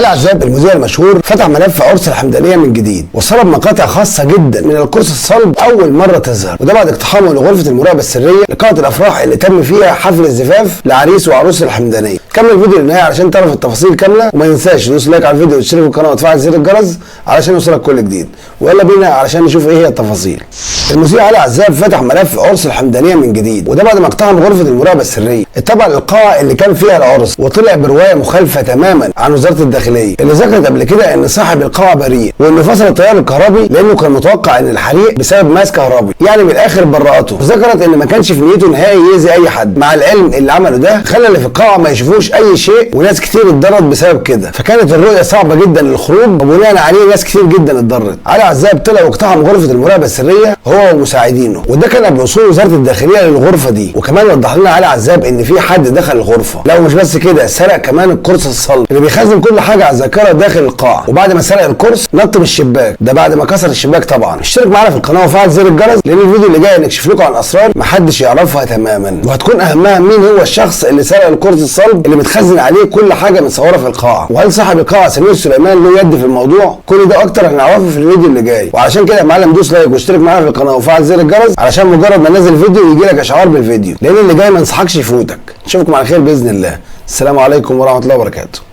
علي عزاب المذيع المشهور فتح ملف عرس الحمدانيه من جديد، وسرب مقاطع خاصه جدا من القرص الصلب اول مره تظهر، وده بعد اقتحامه لغرفه المراقبه السريه لقاعه الافراح اللي تم فيها حفل الزفاف لعريس وعروس الحمدانيه. كمل الفيديو للنهايه علشان تعرف التفاصيل كامله، وما تنساش تدوس لايك على الفيديو وتشترك في القناه وتفعل زر الجرس علشان يوصلك كل جديد. ويلا بينا علشان نشوف ايه هي التفاصيل. المذيع علي عزاب فتح ملف عرس الحمدانيه من جديد، وده بعد ما اقتحم غرفه المراقبه السريه اتبع للقاعه اللي كان فيها العرس، وطلع بروايه مخالفه تماما عن وزاره الداخليه اللي ذكرت قبل كده ان صاحب القاعه بريء، وانه فصل التيار الكهربي لانه كان متوقع ان الحريق بسبب ماس كهربي، يعني من الاخر برأته. وذكرت ان ما كانش في نيته نهائي يأذي اي حد، مع العلم اللي عمله ده خلى اللي في القاعه ما يشوفوش اي شيء، وناس كتير اتضرت بسبب كده، فكانت الرؤيه صعبه جدا للخروج، وبناء عليه ناس كتير جدا اتضرت. علي عزاب طلع واقتحم غرفه المراقبه السريه هو ومساعدينه، وده كان قبل وصول وزاره الداخليه للغرفه دي. وكمان وضح لنا علي عزاب ان في حد دخل الغرفه، لا ومش بس كده، سرق كمان القرص الصلب اللي بيخزن كل حاجه على الذاكره داخل القاعه، وبعد ما سرق القرص نط من الشباك، ده بعد ما كسر الشباك طبعا. اشترك معانا في القناه وفعل زر الجرس لان الفيديو اللي جاي نكشف لكم عن اسرار محدش يعرفها تماما، وهتكون اهمها مين هو الشخص اللي سرق القرص الصلب اللي متخزن عليه كل حاجه متصوره في القاعه، وهل صاحب القاعه سمير سليمان له يد في الموضوع. كل ده اكتر هنعرفه في الفيديو اللي جاي. وعشان كده يا معلم دوس لايك واشترك معانا في القناه وفعل زر الجرس علشان مجرد ما ننزل فيديو يجي لك اشعار بالفيديو، لان اللي جاي ما انصحكش يفوتك. نشوفكم على خير باذن الله. السلام عليكم ورحمه الله وبركاته.